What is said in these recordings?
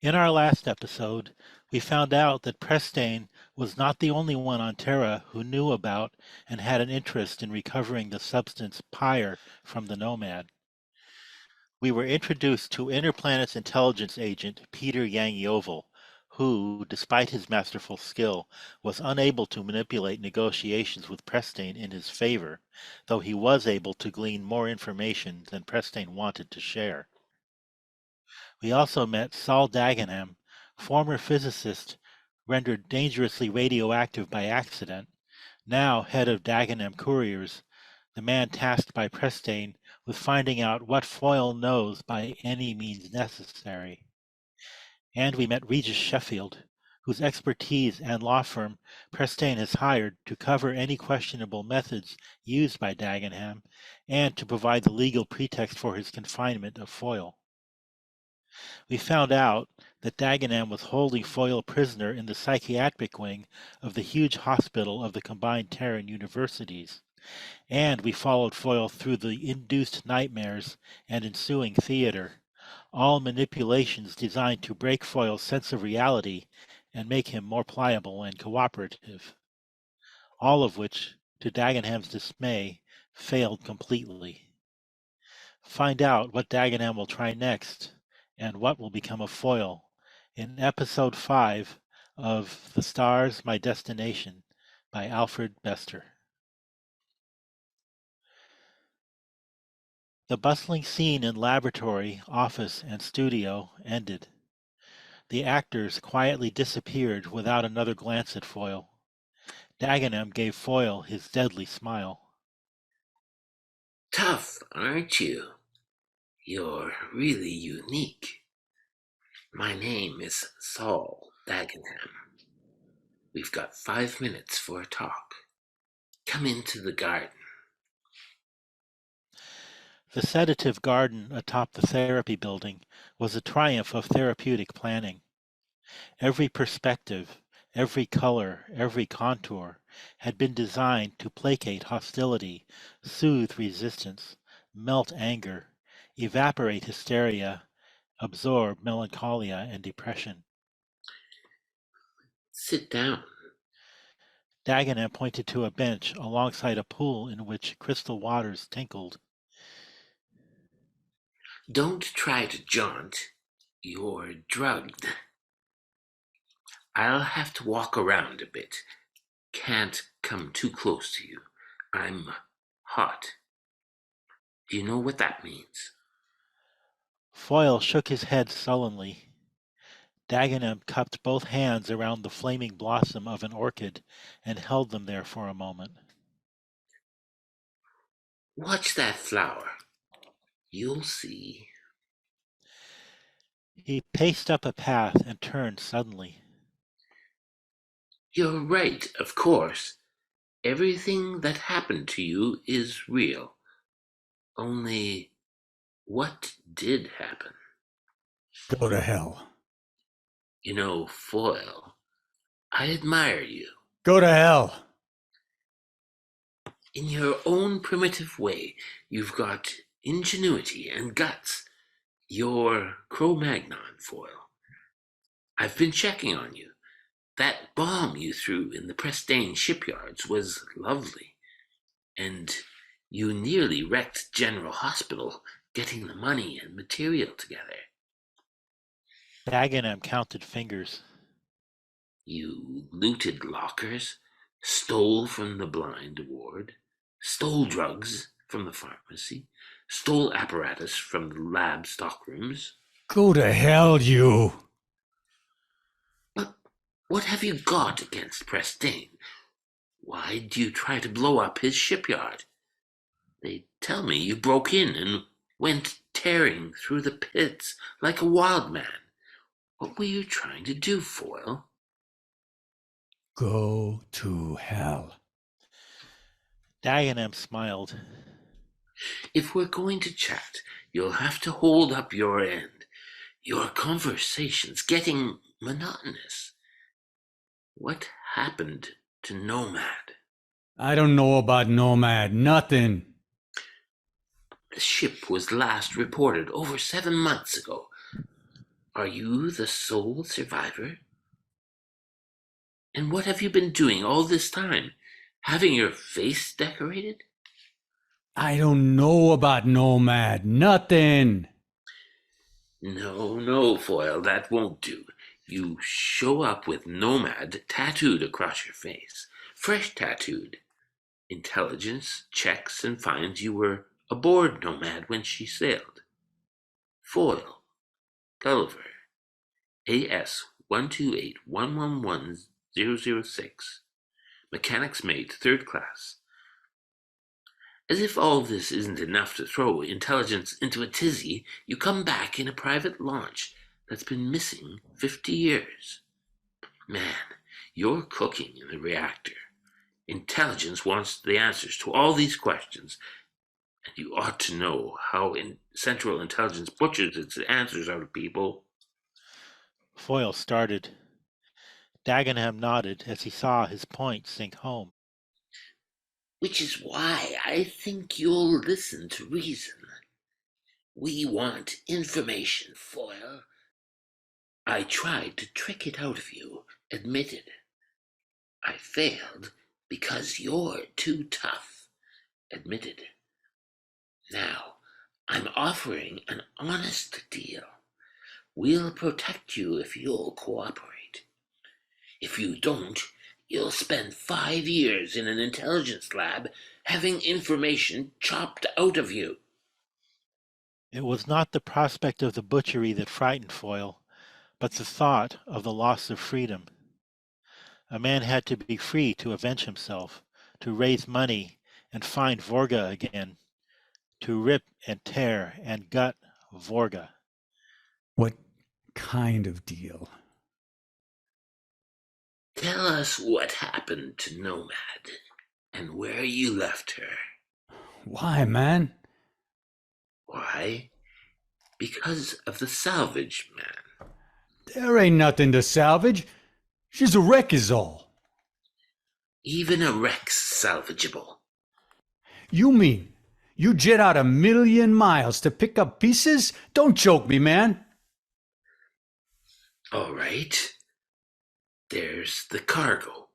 In our last episode, we found out that Presteign was not the only one on Terra who knew about and had an interest in recovering the substance PyrE from the Nomad. We were introduced to Interplanet's intelligence agent Peter Yang-Yeovil, who, despite his masterful skill, was unable to manipulate negotiations with Presteign in his favor, though he was able to glean more information than Presteign wanted to share. We also met Saul Dagenham, former physicist rendered dangerously radioactive by accident, now head of Dagenham Couriers, the man tasked by Presteign with finding out what Foyle knows by any means necessary. And we met Regis Sheffield, whose expertise and law firm Presteign has hired to cover any questionable methods used by Dagenham and to provide the legal pretext for his confinement of Foyle. We found out that Dagenham was holding Foyle prisoner in the psychiatric wing of the huge hospital of the Combined Terran Universities, and we followed Foyle through the induced nightmares and ensuing theater, all manipulations designed to break Foyle's sense of reality and make him more pliable and cooperative, all of which, to Dagenham's dismay, failed completely. Find out what Dagenham will try next and what will become of Foyle in Episode 5 of The Stars, My Destination by Alfred Bester. The bustling scene in laboratory, office, and studio ended. The actors quietly disappeared without another glance at Foyle. Dagenham gave Foyle his deadly smile. Tough, aren't you? You're really unique. My name is Saul Dagenham. We've got 5 minutes for a talk. Come into the garden. The sedative garden atop the therapy building was a triumph of therapeutic planning. Every perspective, every color, every contour had been designed to placate hostility, soothe resistance, melt anger, evaporate hysteria, absorb melancholia and depression. Sit down. Dagenham pointed to a bench alongside a pool in which crystal waters tinkled. Don't try to jaunt. You're drugged. I'll have to walk around a bit. Can't come too close to you. I'm hot. Do you know what that means? Foyle shook his head sullenly. Dagenham cupped both hands around the flaming blossom of an orchid and held them there for a moment. Watch that flower. You'll see. He paced up a path and turned suddenly. You're right, of course. Everything that happened to you is real. Only, what did happen? Go to hell. You know, Foyle, I admire you. Go to hell. In your own primitive way, you've got ingenuity and guts. You're Cro-Magnon, Foyle. I've been checking on you. That bomb you threw in the Presteign shipyards was lovely. And you nearly wrecked General Hospital getting the money and material together. Dagenham counted fingers. You looted lockers, stole from the blind ward, stole drugs from the pharmacy, stole apparatus from the lab stockrooms. Go to hell, you. But what have you got against Presteign? Why do you try to blow up his shipyard? They tell me you broke in and went tearing through the pits like a wild man. What were you trying to do, Foyle? Go to hell. Dagenham smiled. If we're going to chat, you'll have to hold up your end. Your conversation's getting monotonous. What happened to Nomad? I don't know about Nomad. Nothing. The ship was last reported over 7 months ago. Are you the sole survivor? And what have you been doing all this time? Having your face decorated? I don't know about Nomad. Nothing. No, Foyle, that won't do. You show up with Nomad tattooed across your face. Fresh tattooed. Intelligence checks and finds you were aboard Nomad when she sailed. Foyle, Gulliver, AS 128111006. Mechanics mate, 3rd class. As if all this isn't enough to throw intelligence into a tizzy, you come back in a private launch that's been missing 50 years. Man, you're cooking in the reactor. Intelligence wants the answers to all these questions, and you ought to know how Central Intelligence butchers its answers out of people. Foyle started. Dagenham nodded as he saw his point sink home. Which is why I think you'll listen to reason. We want information, Foyle. I tried to trick it out of you, admitted. I failed because you're too tough, admitted. Now, I'm offering an honest deal. We'll protect you if you'll cooperate. If you don't, you'll spend 5 years in an intelligence lab having information chopped out of you. It was not the prospect of the butchery that frightened Foyle, but the thought of the loss of freedom. A man had to be free to avenge himself, to raise money and find Vorga again, to rip and tear and gut Vorga. What kind of deal? Tell us what happened to Nomad and where you left her. Why, man? Why? Because of the salvage man. There ain't nothing to salvage. She's a wreck is all. Even a wreck's salvageable. You mean you jet out 1,000,000 miles to pick up pieces? Don't joke me, man. All right. There's the cargo.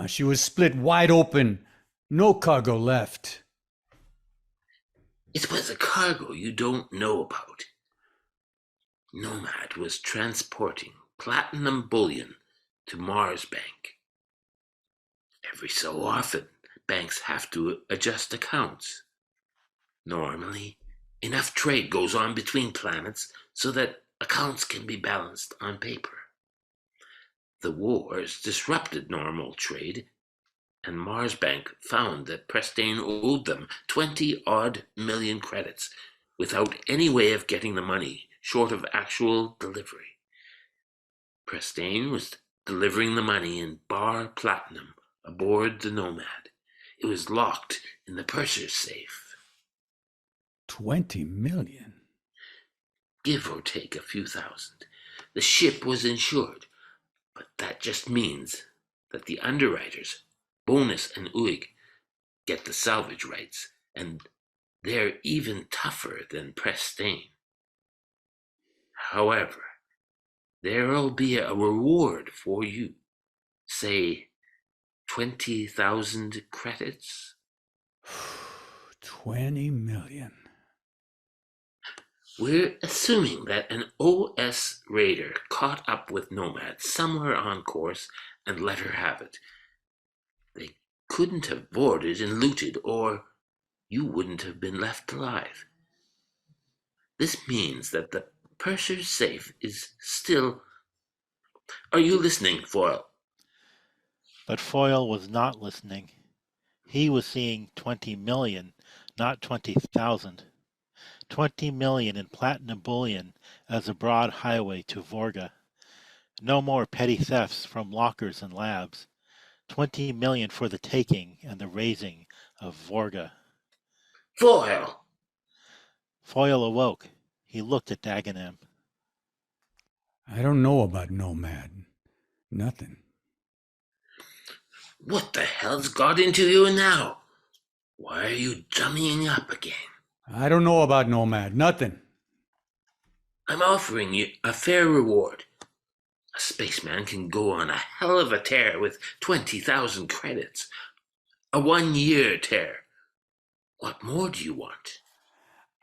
She was split wide open. No cargo left. It was a cargo you don't know about. Nomad was transporting platinum bullion to Mars Bank. Every so often, banks have to adjust accounts. Normally, enough trade goes on between planets so that accounts can be balanced on paper. The wars disrupted normal trade, and Mars Bank found that Presteign owed them 20-odd million credits without any way of getting the money short of actual delivery. Presteign was delivering the money in bar platinum aboard the Nomad. It was locked in the purser's safe. 20 million? Give or take a few thousand. The ship was insured, but that just means that the underwriters, Bonus and Uig, get the salvage rights, and they're even tougher than Presteign. However, there'll be a reward for you. Say, 20,000 credits? 20 million. We're assuming that an OS raider caught up with Nomad somewhere on course and let her have it. They couldn't have boarded and looted, or you wouldn't have been left alive. This means that the purser's safe is still... Are you listening, Foyle? But Foyle was not listening. He was seeing 20 million, not 20,000. 20 million in platinum bullion as a broad highway to Vorga. No more petty thefts from lockers and labs. 20 million for the taking and the raising of Vorga. Foyle! Foyle awoke. He looked at Dagenham. I don't know about Nomad. Nothing. What the hell's got into you now? Why are you dummying up again? I don't know about Nomad. Nothing. I'm offering you a fair reward. A spaceman can go on a hell of a tear with 20,000 credits. A 1-year tear. What more do you want?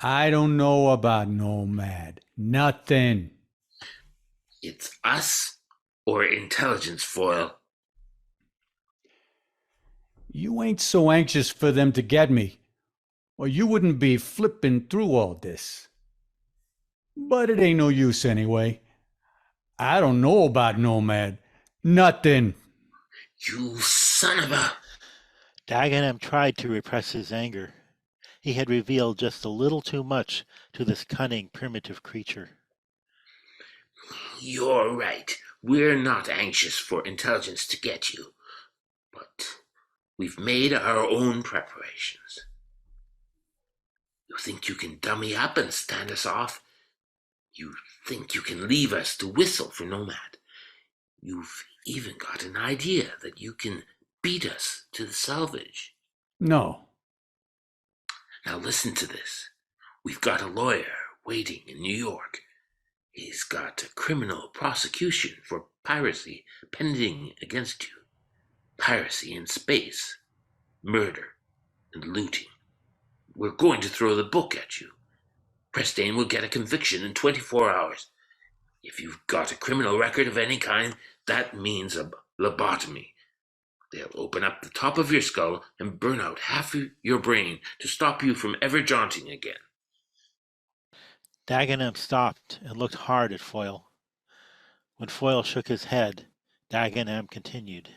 I don't know about Nomad. Nothing. It's us or intelligence, Foyle. You ain't so anxious for them to get me, or you wouldn't be flipping through all this. But it ain't no use anyway. I don't know about Nomad. Nothing. You son of a... Dagenham tried to repress his anger. He had revealed just a little too much to this cunning, primitive creature. You're right. We're not anxious for intelligence to get you. But we've made our own preparations. You think you can dummy up and stand us off? You think you can leave us to whistle for Nomad? You've even got an idea that you can beat us to the salvage. No. Now listen to this. We've got a lawyer waiting in New York. He's got a criminal prosecution for piracy pending against you. Piracy in space, murder, and looting. We're going to throw the book at you. Presteign will get a conviction in 24 hours. If you've got a criminal record of any kind, that means a lobotomy. They'll open up the top of your skull and burn out half of your brain to stop you from ever jaunting again. Dagenham stopped and looked hard at Foyle. When Foyle shook his head, Dagenham continued.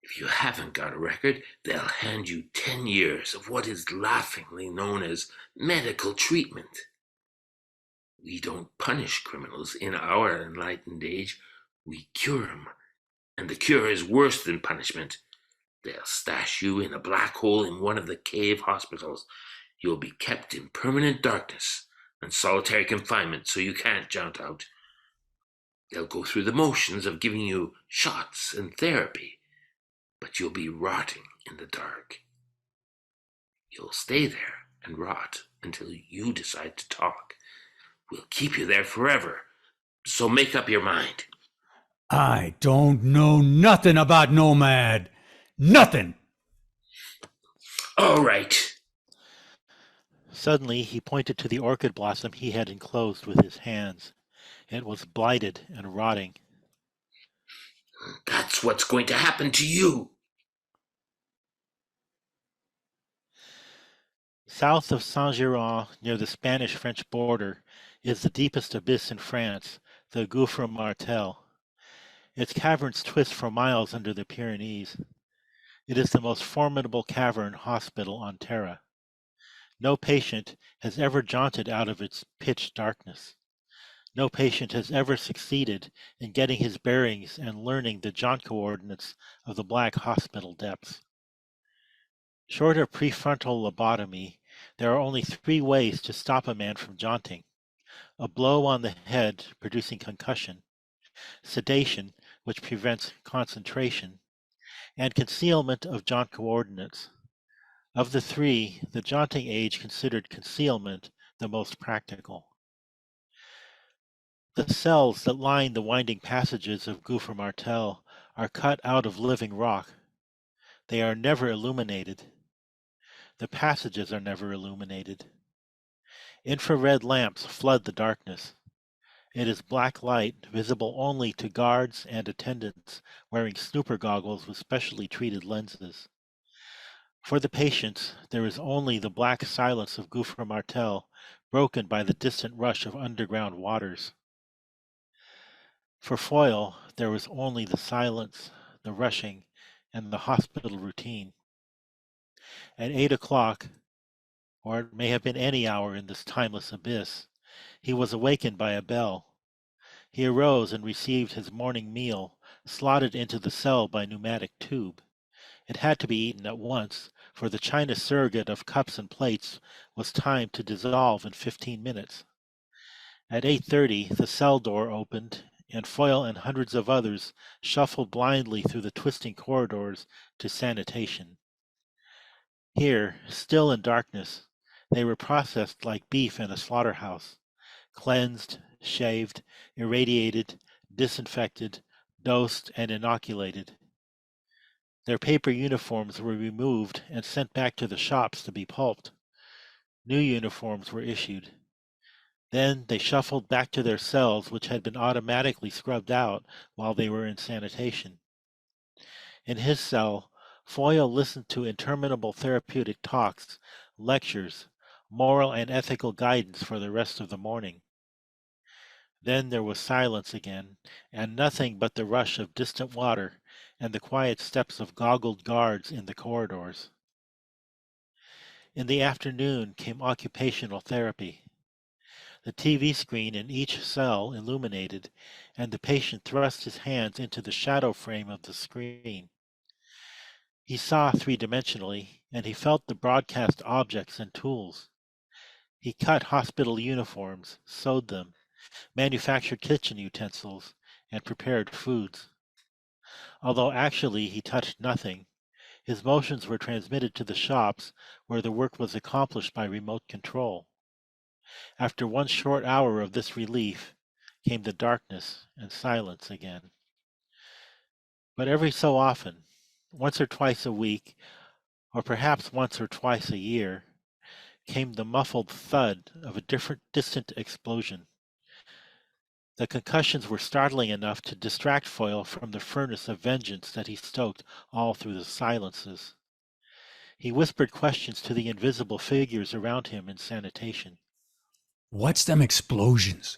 If you haven't got a record, they'll hand you 10 years of what is laughingly known as medical treatment. We don't punish criminals in our enlightened age. We cure them. And the cure is worse than punishment. They'll stash you in a black hole in one of the cave hospitals. You'll be kept in permanent darkness and solitary confinement so you can't jaunt out. They'll go through the motions of giving you shots and therapy, but you'll be rotting in the dark. You'll stay there and rot until you decide to talk. We'll keep you there forever, so make up your mind. I don't know nothing about Nomad. Nothing. All right. Suddenly he pointed to the orchid blossom he had enclosed with his hands. It was blighted and rotting. That's what's going to happen to you. South of Saint-Giron, near the Spanish-French border, is the deepest abyss in France, the Gouffre Martel. Its caverns twist for miles under the Pyrenees. It is the most formidable cavern hospital on Terra. No patient has ever jaunted out of its pitch darkness. No patient has ever succeeded in getting his bearings and learning the jaunt coordinates of the black hospital depths. Short of prefrontal lobotomy, there are only 3 ways to stop a man from jaunting: a blow on the head producing concussion, sedation, which prevents concentration, and concealment of jaunt coordinates. Of the 3, the jaunting age considered concealment the most practical. The cells that line the winding passages of Gouffre Martel are cut out of living rock. They are never illuminated. The passages are never illuminated. Infrared lamps flood the darkness. It is black light visible only to guards and attendants wearing snooper goggles with specially treated lenses. For the patients, there is only the black silence of Gouffre Martel, broken by the distant rush of underground waters. For Foyle, there was only the silence, the rushing, and the hospital routine. At 8 o'clock, or it may have been any hour in this timeless abyss, he was awakened by a bell. He arose and received his morning meal, slotted into the cell by pneumatic tube. It had to be eaten at once, for the china surrogate of cups and plates was timed to dissolve in 15 minutes. At 8:30, the cell door opened, and Foyle and hundreds of others shuffled blindly through the twisting corridors to sanitation. Here, still in darkness, they were processed like beef in a slaughterhouse, cleansed, shaved, irradiated, disinfected, dosed, and inoculated. Their paper uniforms were removed and sent back to the shops to be pulped. New uniforms were issued. Then they shuffled back to their cells, which had been automatically scrubbed out while they were in sanitation. In his cell, Foyle listened to interminable therapeutic talks, lectures, moral and ethical guidance for the rest of the morning. Then there was silence again, and nothing but the rush of distant water and the quiet steps of goggled guards in the corridors. In the afternoon came occupational therapy. The TV screen in each cell illuminated, and the patient thrust his hands into the shadow frame of the screen. He saw three-dimensionally, and he felt the broadcast objects and tools. He cut hospital uniforms, sewed them, manufactured kitchen utensils, and prepared foods. Although actually he touched nothing, his motions were transmitted to the shops where the work was accomplished by remote control. After one short hour of this relief came the darkness and silence again. But every so often, once or twice a week, or perhaps once or twice a year, came the muffled thud of a distant explosion. The concussions were startling enough to distract Foyle from the furnace of vengeance that he stoked all through the silences. He whispered questions to the invisible figures around him in sanitation. What's them explosions?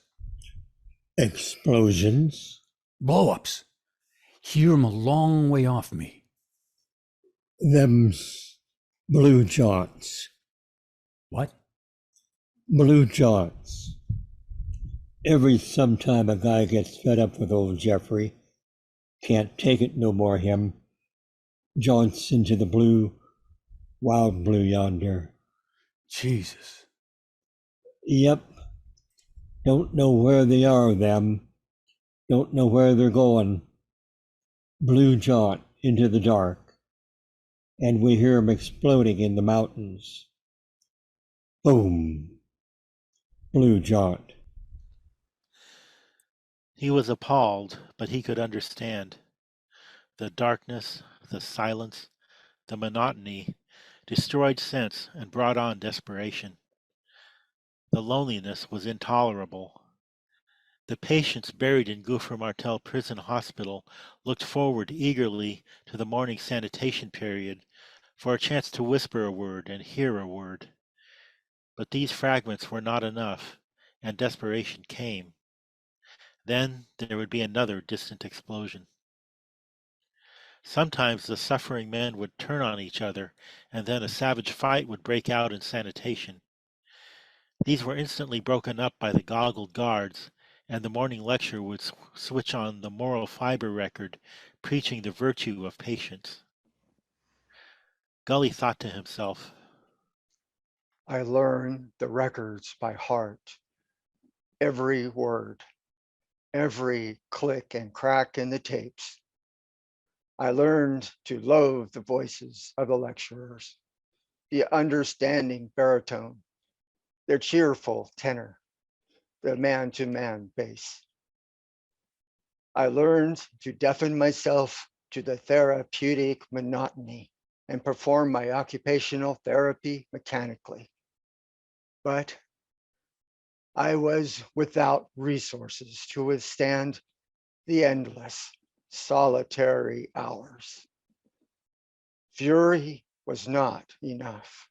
Explosions? Blow-ups. Hear 'em a long way off me. Them's blue jaunts. What? Blue jaunts. Every sometime a guy gets fed up with old Jeffrey, can't take it no more him, jaunts into the blue, wild blue yonder. Jesus. Yep. Don't know where they are, them. Don't know where they're going. Blue jaunt into the dark. And we hear 'em exploding in the mountains. Boom. Blue jaunt. He was appalled, but he could understand. The darkness, the silence, the monotony destroyed sense and brought on desperation. The loneliness was intolerable. The patients buried in Gouffre Martel Prison Hospital looked forward eagerly to the morning sanitation period for a chance to whisper a word and hear a word. But these fragments were not enough, and desperation came. Then there would be another distant explosion. Sometimes the suffering men would turn on each other, and then a savage fight would break out in sanitation. These were instantly broken up by the goggled guards, and the morning lecture would switch on the moral fiber record, preaching the virtue of patience. Gully thought to himself, I learn the records by heart, every word, every click and crack in the tapes. I learned to loathe the voices of the lecturers, the understanding baritone, their cheerful tenor, the man-to-man bass. I learned to deafen myself to the therapeutic monotony and perform my occupational therapy mechanically. But I was without resources to withstand the endless, solitary hours. Fury was not enough.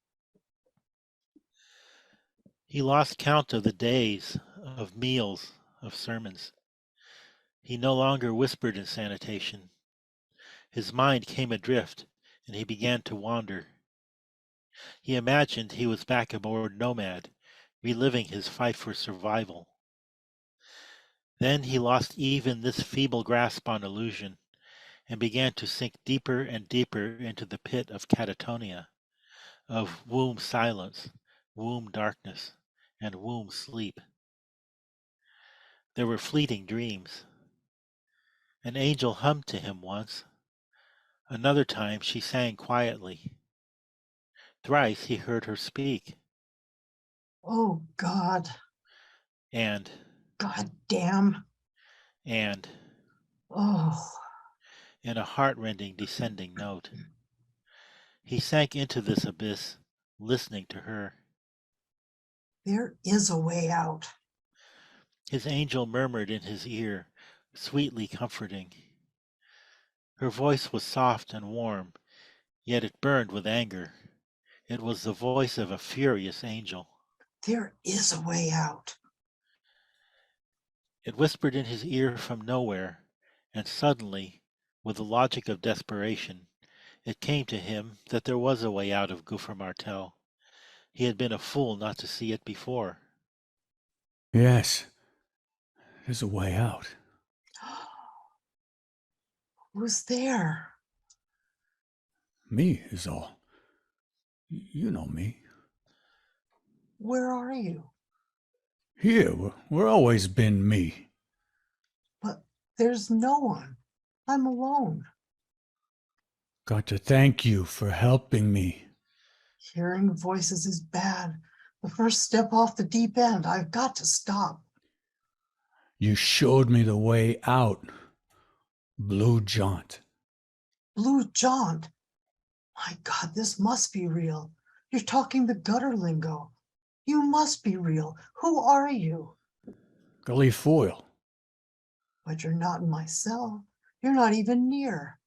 he lost count of the days, of meals, of sermons. He no longer whispered in sanitation. His mind came adrift, and he began to wander. He imagined he was back aboard Nomad, reliving his fight for survival. Then he lost even this feeble grasp on illusion, and began to sink deeper and deeper into the pit of catatonia, of womb silence, womb darkness, and womb sleep. There were fleeting dreams. An angel hummed to him once. Another time she sang quietly. Thrice he heard her speak. Oh, God. and, God damn. and, Oh, in a heart-rending descending note. He sank into this abyss, listening to her. there is a way out. His angel murmured in his ear, sweetly comforting. Her voice was soft and warm, yet it burned with anger. It was the voice of a furious angel. There is a way out. It whispered in his ear from nowhere, and suddenly, with the logic of desperation, it came to him that there was a way out of Gouffre Martel. He had been a fool not to see it before. Yes, there's a way out. Who's there? Me is all. You know me. Where are you? Here, we're always been me. But there's no one. I'm alone. Got to thank you for helping me. Hearing voices is bad. The first step off the deep end. I've got to stop. You showed me the way out. Blue Jaunt. Blue Jaunt. My God, this must be real. You're talking the gutter lingo. You must be real. Who are you? Gully Foyle. But you're not in my cell. You're not even near.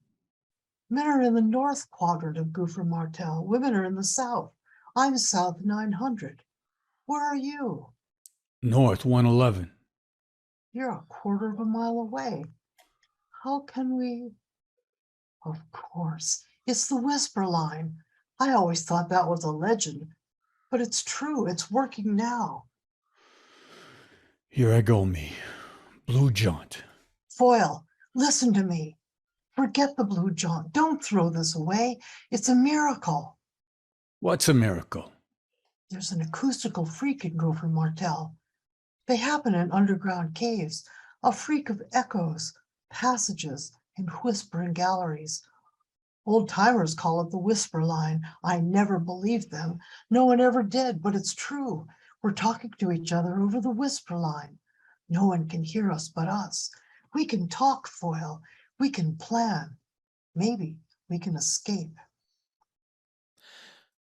Men are in the north quadrant of Gouffre Martel. Women are in the south. I'm south 900. Where are you? North 111. You're a quarter of a mile away. How can we? Of course, it's the whisper line. I always thought that was a legend, but it's true. It's working now. Here I go, me. Blue Jaunt. Foyle, listen to me. Forget the blue jaunt. Don't throw this away. It's a miracle. What's a miracle? There's an acoustical freak in Gouffre Martel. They happen in underground caves, a freak of echoes, passages, and whispering galleries. Old timers call it the whisper line. I never believed them. No one ever did, but it's true. We're talking to each other over the whisper line. No one can hear us but us. We can talk, Foyle. We can plan. Maybe we can escape.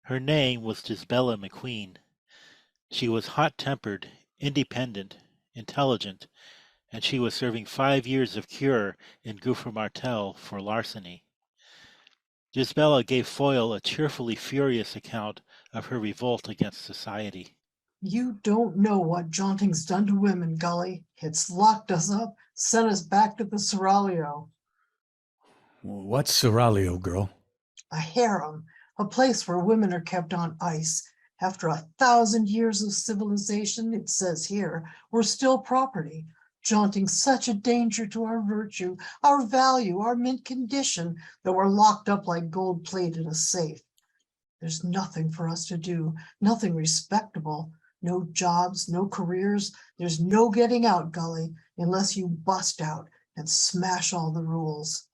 Her name was Gisbella McQueen. She was hot-tempered, independent, intelligent, and she was serving 5 years of cure in Gouffre Martel for larceny. Gisbella gave Foyle a cheerfully furious account of her revolt against society. You don't know what jaunting's done to women, Gully. It's locked us up, sent us back to the Seraglio. What's Seraglio, girl? A harem, a place where women are kept on ice. After 1,000 years of civilization, it says here, we're still property. Jaunting such a danger to our virtue, our value, our mint condition, that we're locked up like gold plate in a safe. There's nothing for us to do, nothing respectable. No jobs, no careers. There's no getting out, Gully, unless you bust out and smash all the rules.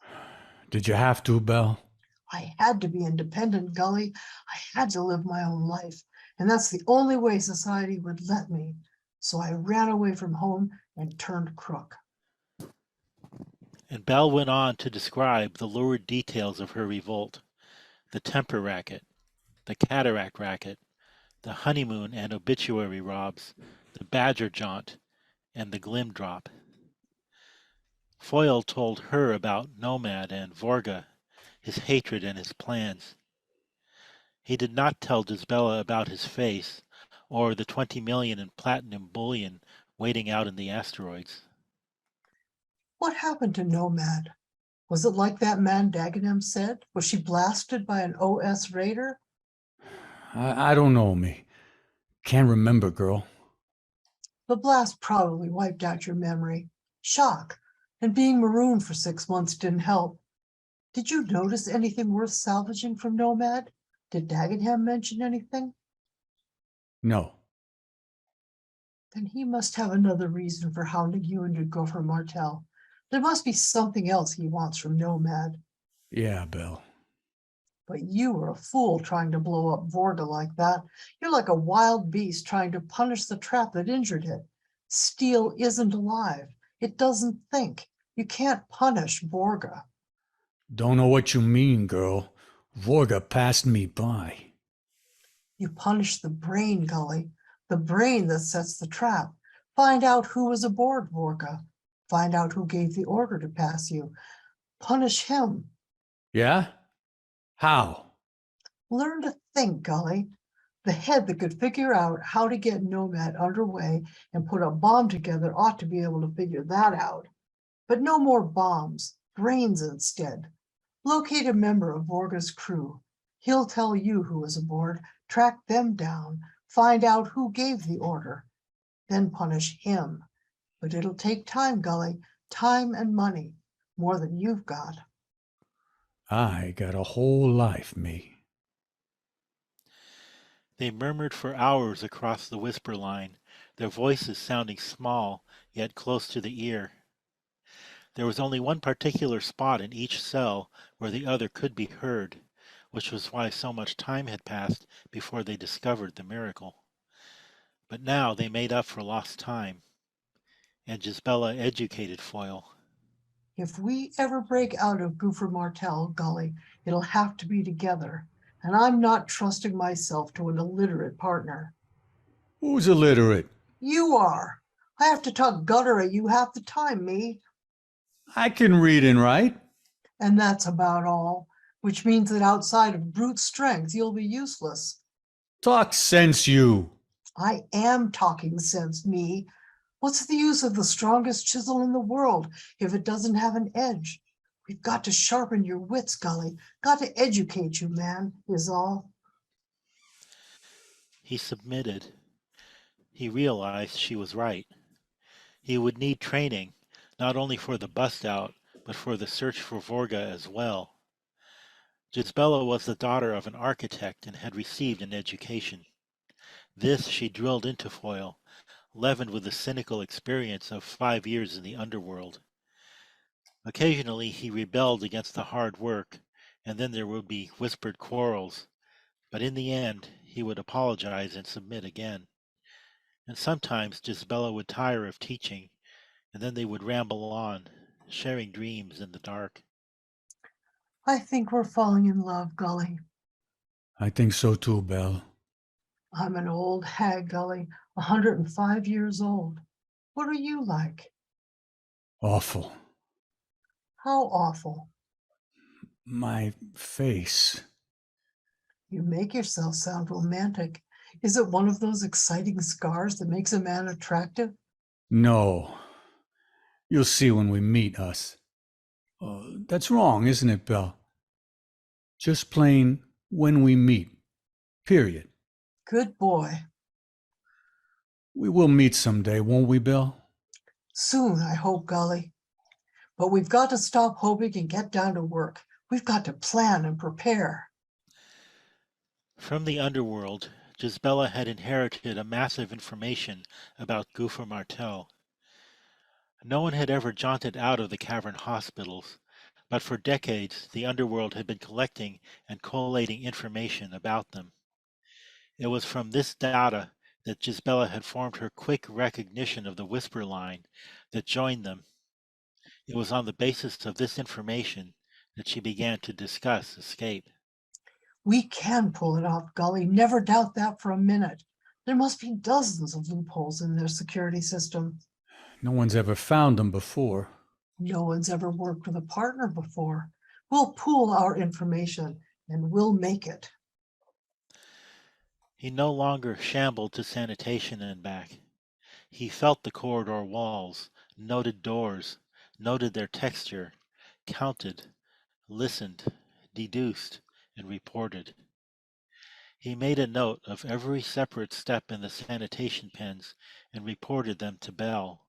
Did you have to, Belle? I had to be independent, Gully. I had to live my own life. And that's the only way society would let me. So I ran away from home and turned crook. And Belle went on to describe the lurid details of her revolt: the temper racket, the cataract racket, the honeymoon and obituary robs, the badger jaunt, and the glim drop. Foyle told her about Nomad and Vorga, his hatred and his plans. He did not tell Gisbella about his face, or the 20 million in platinum bullion waiting out in the asteroids. What happened to Nomad? Was it like that man Dagenham said? Was she blasted by an OS raider? I don't know, me. Can't remember, girl. The blast probably wiped out your memory. Shock. And being marooned for 6 months didn't help. Did you notice anything worth salvaging from Nomad? Did Dagenham mention anything? No. Then he must have another reason for hounding you into Gouffre Martel. There must be something else he wants from Nomad. Yeah, Belle. But you were a fool trying to blow up Vorga like that. You're like a wild beast trying to punish the trap that injured it. Steel isn't alive. It doesn't think. You can't punish Vorga. Don't know what you mean, girl. Vorga passed me by. You punish the brain, Gully, the brain that sets the trap. Find out who was aboard Vorga. Find out who gave the order to pass you. Punish him. Yeah? How? Learn to think, Gully. The head that could figure out how to get Nomad underway and put a bomb together ought to be able to figure that out. But no more bombs, brains instead. Locate a member of Vorga's crew. He'll tell you who was aboard, track them down, find out who gave the order, then punish him. But it'll take time, Gully, time and money, more than you've got. I got a whole life, me. They murmured for hours across the whisper line, their voices sounding small, yet close to the ear. There was only one particular spot in each cell where the other could be heard, which was why so much time had passed before they discovered the miracle. But now they made up for lost time, and Gisbella educated Foyle. If we ever break out of Goofer Martell, Gully, it'll have to be together. And I'm not trusting myself to an illiterate partner. Who's illiterate? You are. I have to talk gutter at you half the time, me. I can read and write. And that's about all, which means that outside of brute strength, you'll be useless. Talk sense, you. I am talking sense, me. What's the use of the strongest chisel in the world if it doesn't have an edge? We've got to sharpen your wits, Gully. Got to educate you, man, is all. He submitted. He realized she was right. He would need training, not only for the bust-out, but for the search for Vorga as well. Gisbella was the daughter of an architect and had received an education. This she drilled into Foyle, leavened with the cynical experience of 5 years in the underworld. Occasionally he rebelled against the hard work, and then there would be whispered quarrels, but in the end he would apologize and submit again. And sometimes Gisbella would tire of teaching, and then they would ramble on, sharing dreams in the dark. I think we're falling in love, Gully. I think so too, Belle. I'm an old hag, Gully, 105 years old. What are you like? Awful. How awful. My face. You make yourself sound romantic. Is it one of those exciting scars that makes a man attractive? No. You'll see when we meet us. That's wrong, isn't it, Belle? Just plain when we meet. Period. Good boy. We will meet someday, won't we, Belle? Soon, I hope, Gully. But we've got to stop hoping and get down to work. We've got to plan and prepare. From the underworld, Gisbella had inherited a massive information about Goofer Martell. No one had ever jaunted out of the cavern hospitals, but for decades the underworld had been collecting and collating information about them. It was from this data that Gisbella had formed her quick recognition of the whisper line that joined them. It was on the basis of this information that she began to discuss escape. We can pull it off, Gully. Never doubt that for a minute. There must be dozens of loopholes in their security system. No one's ever found them before. No one's ever worked with a partner before. We'll pool our information and we'll make it. He no longer shambled to sanitation and back. He felt the corridor walls, noted doors, noted their texture, counted, listened, deduced, and reported. He made a note of every separate step in the sanitation pens and reported them to Belle.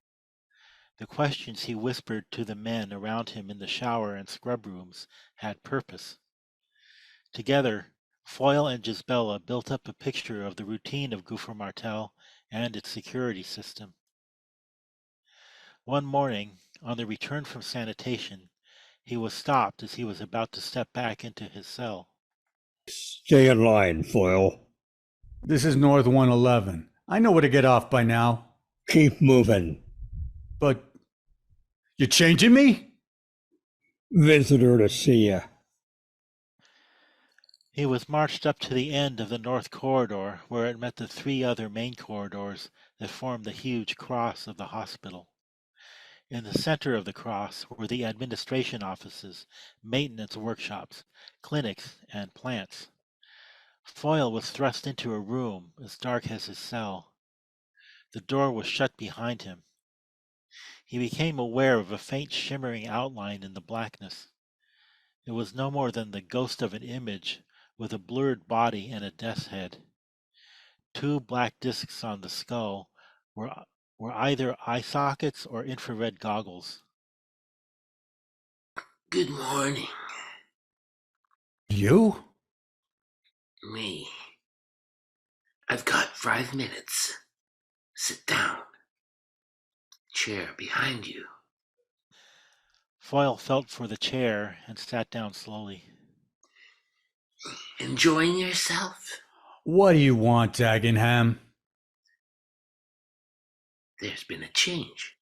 The questions he whispered to the men around him in the shower and scrub rooms had purpose. Together, Foyle and Gisbella built up a picture of the routine of Goofer Martell and its security system. One morning, on the return from sanitation, he was stopped as he was about to step back into his cell. Stay in line, Foyle. This is North 111. I know where to get off by now. Keep moving. But you're changing me? Visitor to see you. He was marched up to the end of the north corridor, where it met the 3 other main corridors that formed the huge cross of the hospital. In the center of the cross were the administration offices, maintenance workshops, clinics, and plants. Foyle was thrust into a room as dark as his cell. The door was shut behind him. He became aware of a faint shimmering outline in the blackness. It was no more than the ghost of an image with a blurred body and a death's head. 2 black discs on the skull were either eye sockets or infrared goggles. Good morning. You? Me. I've got 5 minutes. Sit down. Chair behind you. Foyle felt for the chair and sat down slowly. Enjoying yourself? What do you want, Dagenham? There's been a change.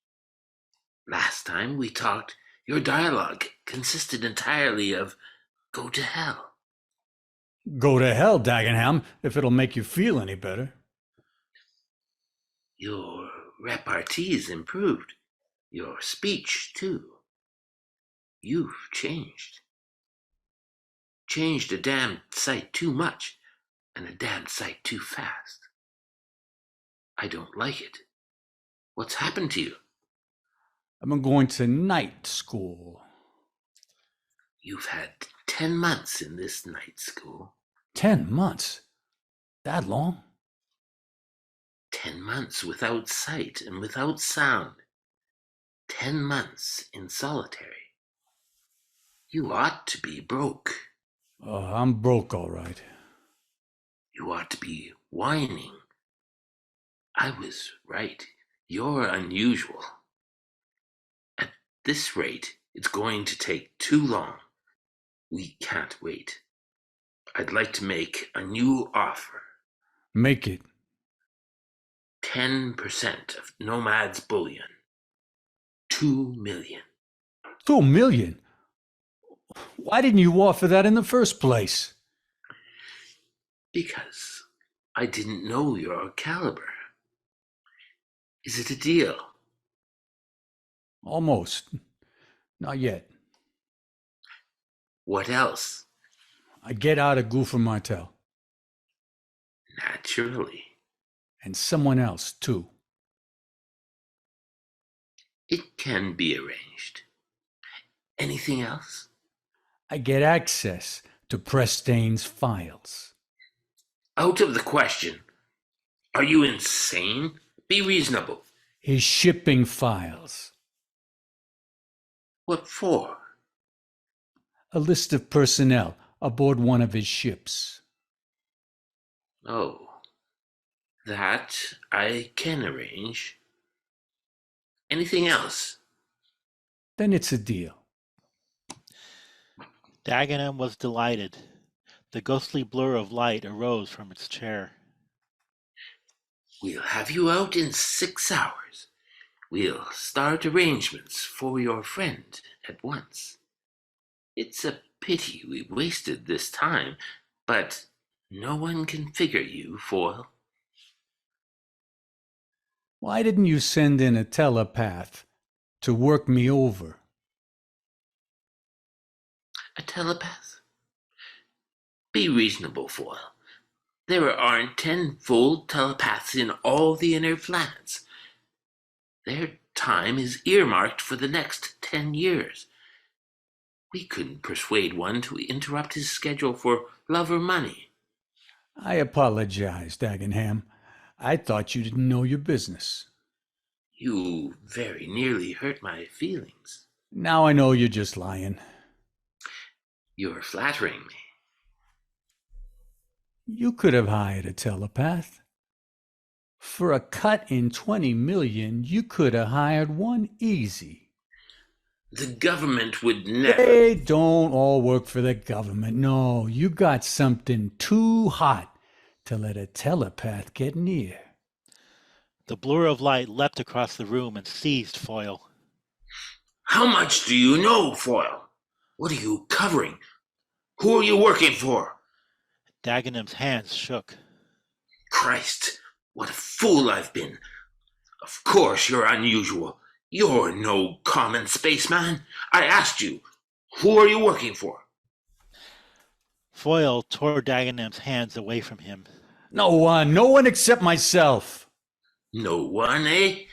Last time we talked, your dialogue consisted entirely of go to hell. Go to hell, Dagenham, if it'll make you feel any better. Your repartee's improved. Your speech, too. You've changed. Changed a damn sight too much and a damn sight too fast. I don't like it. What's happened to you? I've been going to night school. You've had 10 months in this night school. 10 months? That long? 10 months without sight and without sound. 10 months in solitary. You ought to be broke. I'm broke, all right. You ought to be whining. I was right. You're unusual. At this rate, it's going to take too long. We can't wait. I'd like to make a new offer. Make it. 10% of Nomad's bullion. 2 million. 2 million? Why didn't you offer that in the first place? Because I didn't know your caliber. Is it a deal? Almost. Not yet. What else? I get out of Goofer Martel. Naturally. And someone else, too. It can be arranged. Anything else? I get access to Presteign's files. Out of the question. Are you insane? Be reasonable. His shipping files. What for? A list of personnel aboard one of his ships. Oh, that I can arrange. Anything else? Then it's a deal. Dagenham was delighted. The ghostly blur of light arose from its chair. We'll have you out in 6 hours. We'll start arrangements for your friend at once. It's a pity we wasted this time, but no one can figure you, Foyle. Why didn't you send in a telepath to work me over? A telepath? Be reasonable, Foyle. There aren't 10 full telepaths in all the inner planets. Their time is earmarked for the next 10 years. We couldn't persuade one to interrupt his schedule for love or money. I apologize, Dagenham. I thought you didn't know your business. You very nearly hurt my feelings. Now I know you're just lying. You're flattering me. You could have hired a telepath. For a cut in 20 million, you could have hired one easy. The government would never... They don't all work for the government. No, you got something too hot to let a telepath get near. The blur of light leapt across the room and seized Foyle. How much do you know, Foyle? What are you covering? Who are you working for? Dagenham's hands shook. Christ, what a fool I've been. Of course you're unusual. You're no common spaceman. I asked you, who are you working for? Foyle tore Dagenham's hands away from him. No one except myself. No one, eh?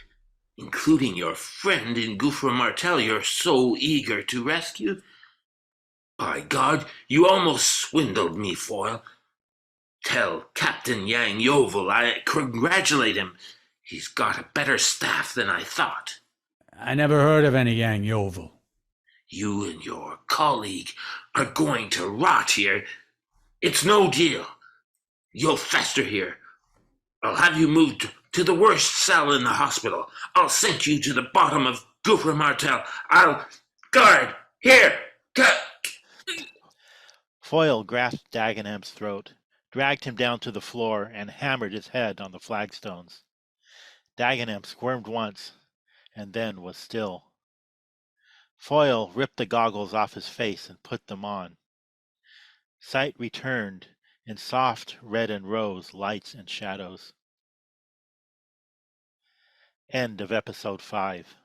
Including your friend in Gouffre Martel you're so eager to rescue? By God, you almost swindled me, Foyle. Tell Captain Yang-Yeovil I congratulate him. He's got a better staff than I thought. I never heard of any Yang-Yeovil. You and your colleague are going to rot here. It's no deal. You'll fester here. I'll have you moved to the worst cell in the hospital. I'll sink you to the bottom of Gouffre Martel. I'll... Guard! Here! Cut! Foyle grasped Dagenham's throat, dragged him down to the floor, and hammered his head on the flagstones. Dagenham squirmed once, and then was still. Foyle ripped the goggles off his face and put them on. Sight returned in soft red and rose lights and shadows. End of episode 5.